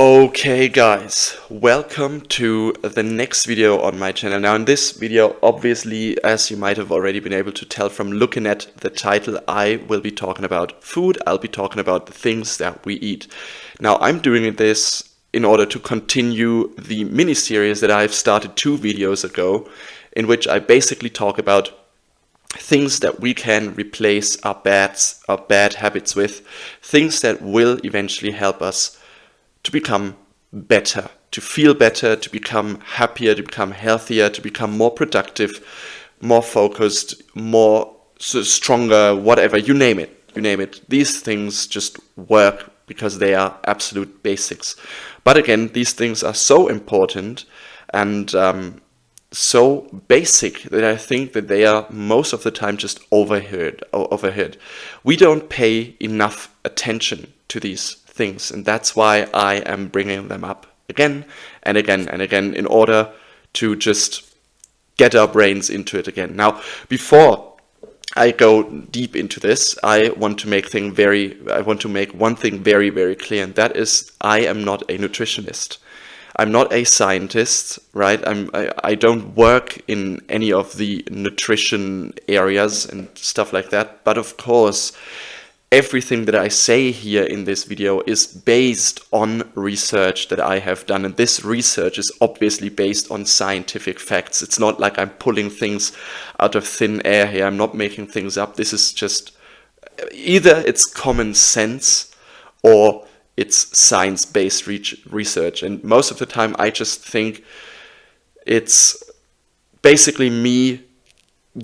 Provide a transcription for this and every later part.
Okay guys, welcome to the next video on my channel. Now in this video, obviously, as you might have already been able to tell from looking at the title, I will be talking about food. I'll be talking about the things that we eat. Now I'm doing this in order to continue the mini-series that I've started 2 videos ago, in which I basically talk about things that we can replace our bad habits with, things that will eventually help us to become better, to feel better, to become happier, to become healthier, to become more productive, more focused, more stronger, whatever, you name it. These things just work because they are absolute basics. But again, these things are so important and so basic that I think that they are most of the time just overheard. We don't pay enough attention to these things, and that's why I am bringing them up again and again and again in order to just get our brains into it again. Now, before I go deep into this, I want to make one thing very, very clear, and that is I am not a nutritionist. I'm not a scientist, right? I don't work in any of the nutrition areas and stuff like that, but of course, everything that I say here in this video is based on research that I have done, and this research is obviously based on scientific facts. It's not like I'm pulling things out of thin air here. I'm not making things up. This is just either it's common sense or it's science-based research, and most of the time I just think it's basically me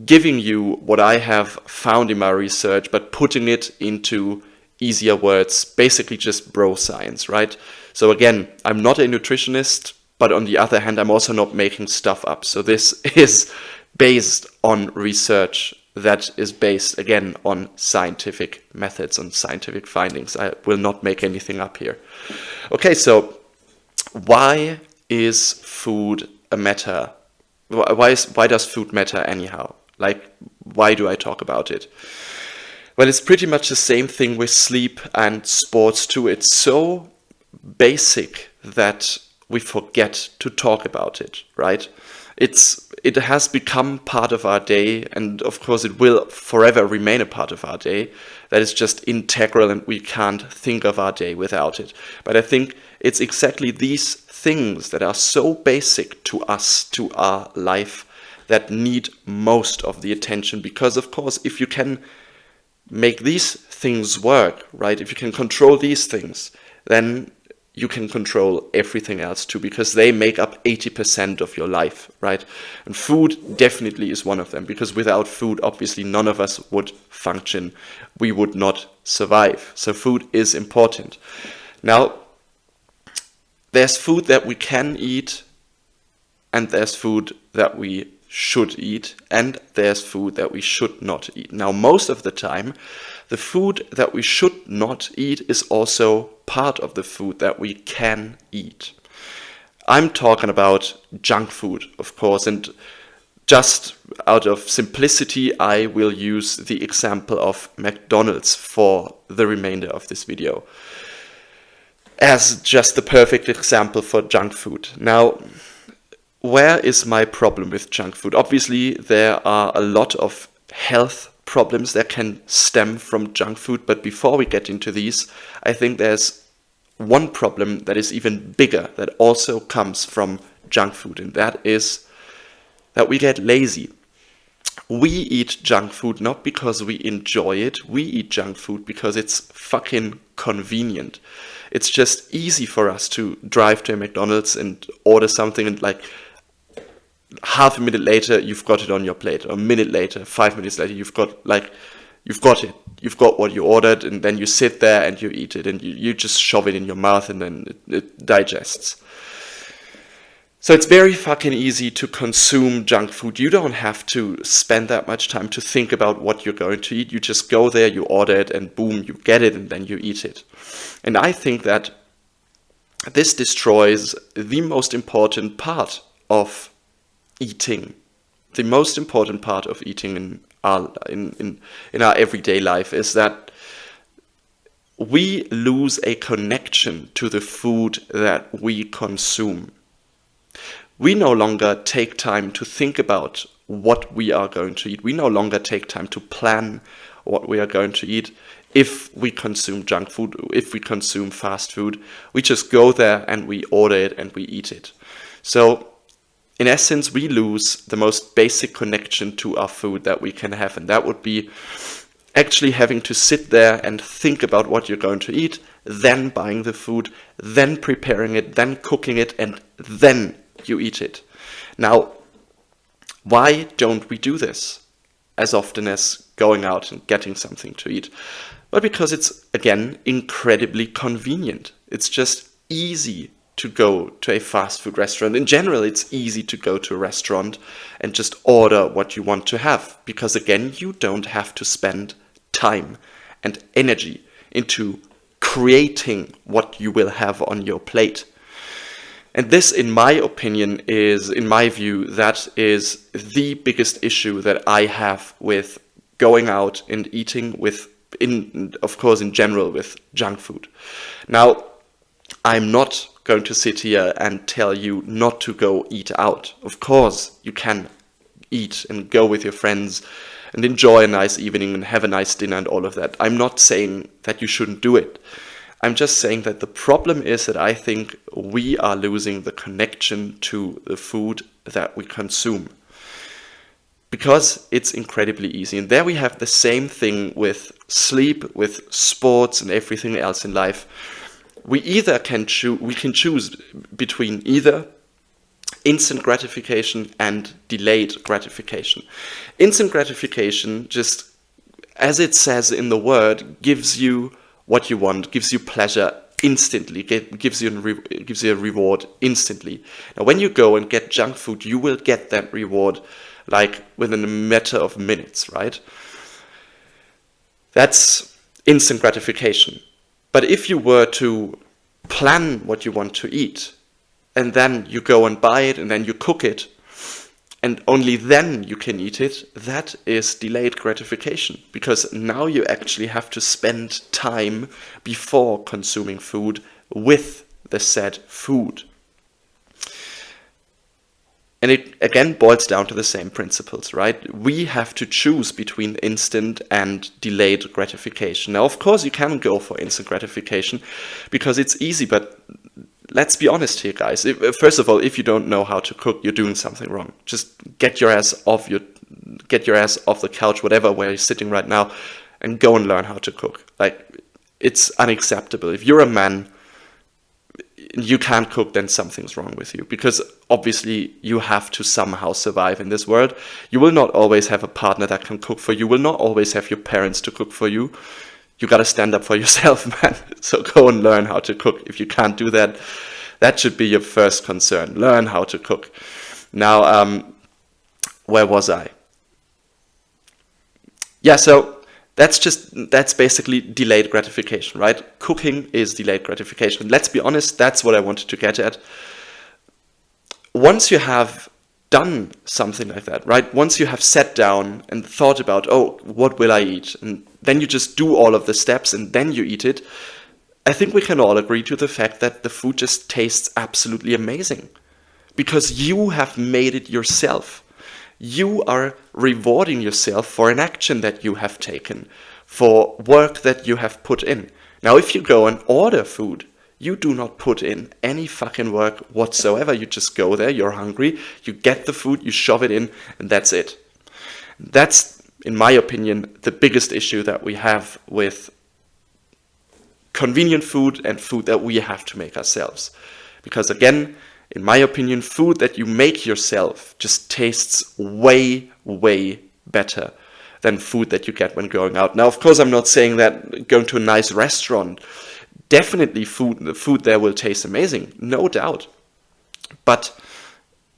giving you what I have found in my research, but putting it into easier words, basically just bro science, right? So again, I'm not a nutritionist, but on the other hand, I'm also not making stuff up. So this is based on research that is based, again, on scientific methods, on scientific findings. I will not make anything up here. Okay, so why is food a matter? Why does food matter anyhow? Like, why do I talk about it? Well, it's pretty much the same thing with sleep and sports too. It's so basic that we forget to talk about it, right? It has become part of our day, and of course it will forever remain a part of our day. That is just integral, and we can't think of our day without it. But I think it's exactly these things that are so basic to us, to our life, that need most of the attention. Because of course, if you can make these things work, right, if you can control these things, then you can control everything else too, because they make up 80% of your life, right? And food definitely is one of them, because without food, obviously none of us would function. We would not survive. So food is important. Now, there's food that we can eat, and there's food that we should eat, and there's food that we should not eat. Now, most of the time, the food that we should not eat is also part of the food that we can eat. I'm talking about junk food, of course, and just out of simplicity, I will use the example of McDonald's for the remainder of this video as just the perfect example for junk food. Now, where is my problem with junk food? Obviously, there are a lot of health problems that can stem from junk food, but before we get into these, I think there's one problem that is even bigger that also comes from junk food, and that is that we get lazy. We eat junk food not because we enjoy it, we eat junk food because it's fucking convenient. It's just easy for us to drive to a McDonald's and order something, and like half a minute later, you've got it on your plate. Or a minute later, 5 minutes later, you've got it. You've got what you ordered, and then you sit there and you eat it, and you just shove it in your mouth, and then it digests. So it's very fucking easy to consume junk food. You don't have to spend that much time to think about what you're going to eat. You just go there, you order it, and boom, you get it, and then you eat it. And I think that this destroys the most important part of eating. The most important part of eating in our everyday life is that we lose a connection to the food that we consume. We no longer take time to think about what we are going to eat. We no longer take time to plan what we are going to eat. If we consume junk food, if we consume fast food, we just go there and we order it and we eat it. So in essence, we lose the most basic connection to our food that we can have, and that would be actually having to sit there and think about what you're going to eat, then buying the food, then preparing it, then cooking it, and then you eat it. Now, why don't we do this as often as going out and getting something to eat? Well, because it's, again, incredibly convenient. It's just easy to go to a fast food restaurant. In general, it's easy to go to a restaurant and just order what you want to have, because, again, you don't have to spend time and energy into creating what you will have on your plate. And this, in my opinion, is, in my view, that is the biggest issue that I have with going out and eating with, of course, in general, with junk food. Now, I'm not going to sit here and tell you not to go eat out. Of course, you can eat and go with your friends and enjoy a nice evening and have a nice dinner and all of that. I'm not saying that you shouldn't do it. I'm just saying that the problem is that I think we are losing the connection to the food that we consume, because it's incredibly easy. And there we have the same thing with sleep, with sports and everything else in life. We can choose between either instant gratification and delayed gratification. Instant gratification, just as it says in the word, gives you what you want, gives you pleasure instantly, gives you a reward instantly. Now, when you go and get junk food, you will get that reward like within a matter of minutes, right? That's instant gratification. But if you were to plan what you want to eat, and then you go and buy it, and then you cook it, and only then you can eat it, that is delayed gratification, because now you actually have to spend time before consuming food with the said food. And it again boils down to the same principles, right? We have to choose between instant and delayed gratification. Now, of course, you can go for instant gratification because it's easy, but let's be honest here, guys. First of all, if you don't know how to cook, you're doing something wrong. Just get your ass off the couch, whatever, where you're sitting right now, and go and learn how to cook. Like, it's unacceptable. If you're a man, you can't cook, then something's wrong with you, because obviously you have to somehow survive in this world. You will not always have a partner that can cook for you. You will not always have your parents to cook for you. You got to stand up for yourself, man. So go and learn how to cook. If you can't do that, that should be your first concern. Learn how to cook. Now, where was I? Yeah, so that's basically delayed gratification, right? Cooking is delayed gratification. Let's be honest, that's what I wanted to get at. Once you have done something like that, right? Once you have sat down and thought about, oh, what will I eat? And then you just do all of the steps and then you eat it. I think we can all agree to the fact that the food just tastes absolutely amazing because you have made it yourself. You are rewarding yourself for an action that you have taken, for work that you have put in. Now, if you go and order food, you do not put in any fucking work whatsoever. You just go there, you're hungry, you get the food, you shove it in, and that's it. That's, in my opinion, the biggest issue that we have with convenient food and food that we have to make ourselves. Because again, in my opinion, food that you make yourself just tastes way, way better than food that you get when going out. Now, of course, I'm not saying that going to a nice restaurant, definitely the food there will taste amazing, no doubt. But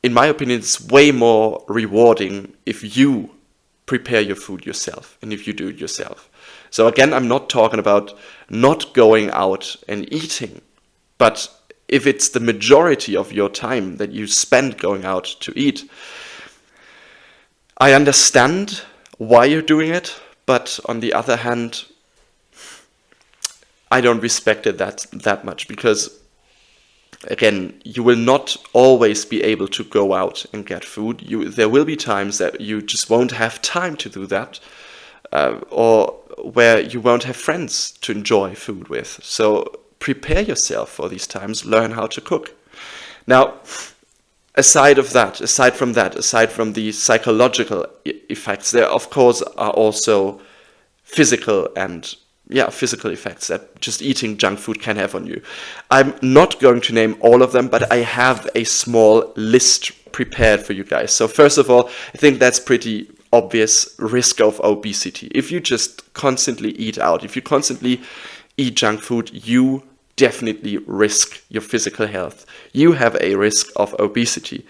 in my opinion, it's way more rewarding if you prepare your food yourself and if you do it yourself. So again, I'm not talking about not going out and eating, but if it's the majority of your time that you spend going out to eat, I understand why you're doing it, but on the other hand, I don't respect it that much, because again, you will not always be able to go out and get food. There will be times that you just won't have time to do that, or where you won't have friends to enjoy food with. So prepare yourself for these times, learn how to cook. Now, aside from the psychological effects, there of course are also physical effects that just eating junk food can have on you. I'm not going to name all of them, but I have a small list prepared for you guys. So first of all, I think that's pretty obvious: risk of obesity. If you just constantly eat out, if you constantly eat junk food, you definitely risk your physical health. You have a risk of obesity.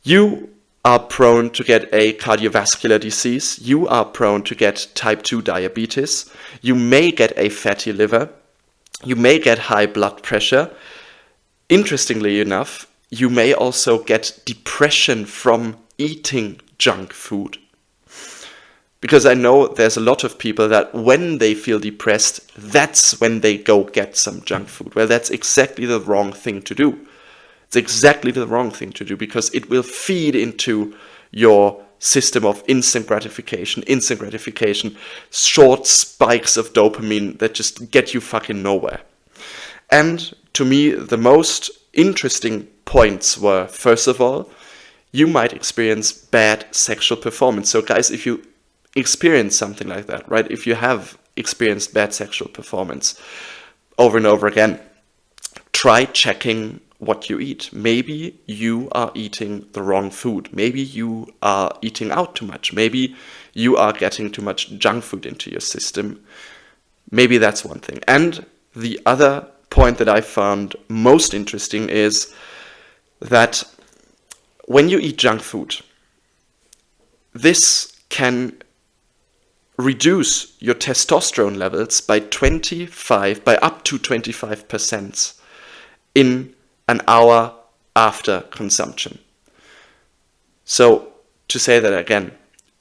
You are prone to get a cardiovascular disease. You are prone to get type 2 diabetes. You may get a fatty liver. You may get high blood pressure. Interestingly enough, you may also get depression from eating junk food. Because I know there's a lot of people that when they feel depressed, that's when they go get some junk food. Well, that's exactly the wrong thing to do. It's exactly the wrong thing to do, because it will feed into your system of instant gratification, short spikes of dopamine that just get you fucking nowhere. And to me, the most interesting points were, first of all, you might experience bad sexual performance. So guys, if you experience something like that, right? If you have experienced bad sexual performance over and over again, try checking what you eat. Maybe you are eating the wrong food. Maybe you are eating out too much. Maybe you are getting too much junk food into your system. Maybe that's one thing. And the other point that I found most interesting is that when you eat junk food, this can reduce your testosterone levels by up to 25% in an hour after consumption. So, to say that again,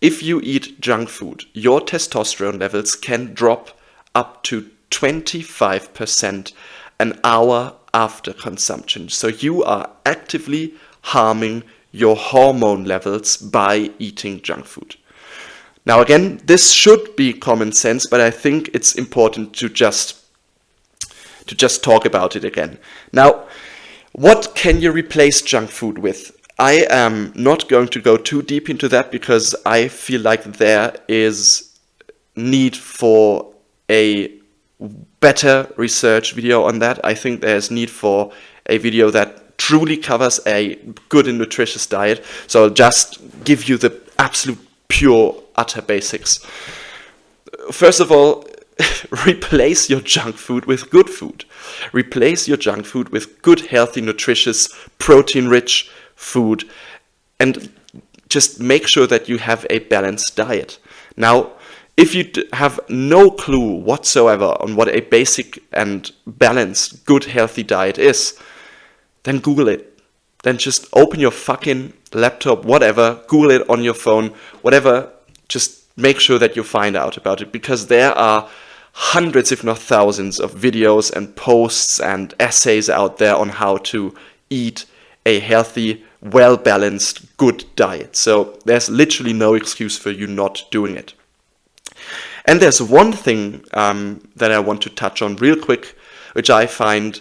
if you eat junk food, your testosterone levels can drop up to 25% an hour after consumption. So you are actively harming your hormone levels by eating junk food. Now again, this should be common sense, but I think it's important to just talk about it again. Now, what can you replace junk food with? I am not going to go too deep into that, because I feel like there is need for a better research video on that. I think there's need for a video that truly covers a good and nutritious diet. So I'll just give you the absolute pure utter basics. First of all, replace your junk food with good food. Replace your junk food with good, healthy, nutritious, protein-rich food, and just make sure that you have a balanced diet. Now, if you have no clue whatsoever on what a basic and balanced, good, healthy diet is, then Google it. Then just open your fucking laptop, whatever, Google it on your phone, whatever, just make sure that you find out about it, because there are hundreds, if not thousands, of videos and posts and essays out there on how to eat a healthy, well-balanced, good diet. So there's literally no excuse for you not doing it. And there's one thing that I want to touch on real quick, which I find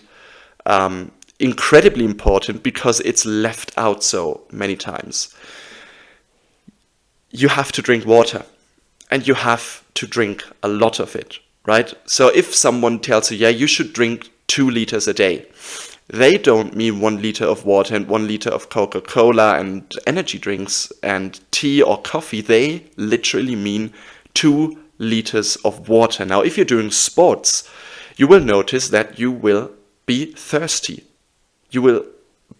incredibly important, because it's left out so many times. You have to drink water, and you have to drink a lot of it, right? So if someone tells you, yeah, you should drink 2 liters a day, they don't mean 1 liter of water and 1 liter of Coca-Cola and energy drinks and tea or coffee. They literally mean 2 liters of water. Now, if you're doing sports, you will notice that you will be thirsty. You will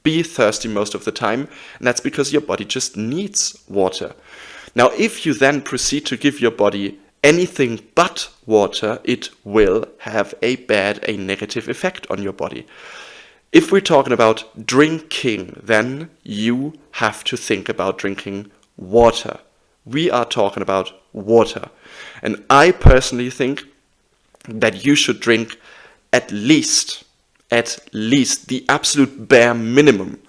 be thirsty most of the time, and that's because your body just needs water. Now, if you then proceed to give your body anything but water, it will have a negative effect on your body. If we're talking about drinking, then you have to think about drinking water. We are talking about water. And I personally think that you should drink at least the absolute bare minimum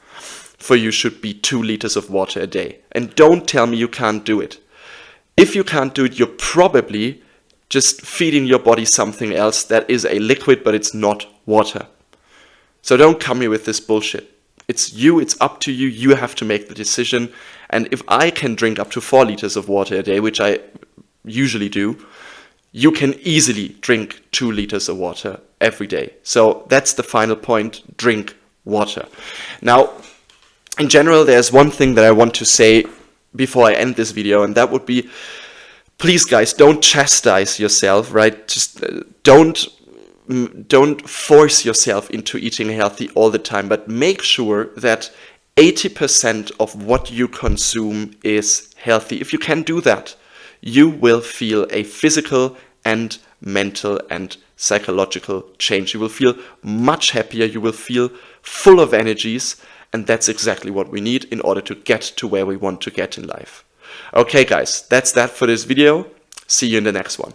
for you should be 2 liters of water a day. And don't tell me you can't do it. If you can't do it, you're probably just feeding your body something else that is a liquid, but it's not water. So don't come here with this bullshit. It's you, it's up to you, you have to make the decision. And if I can drink up to 4 liters of water a day, which I usually do, you can easily drink 2 liters of water every day. So that's the final point, drink water. Now, in general, there's one thing that I want to say before I end this video, and that would be, please guys, don't chastise yourself, right? Just don't force yourself into eating healthy all the time, but make sure that 80% of what you consume is healthy. If you can do that, you will feel a physical and mental and psychological change. You will feel much happier, you will feel full of energies, and that's exactly what we need in order to get to where we want to get in life. Okay guys, that's that for this video. See you in the next one.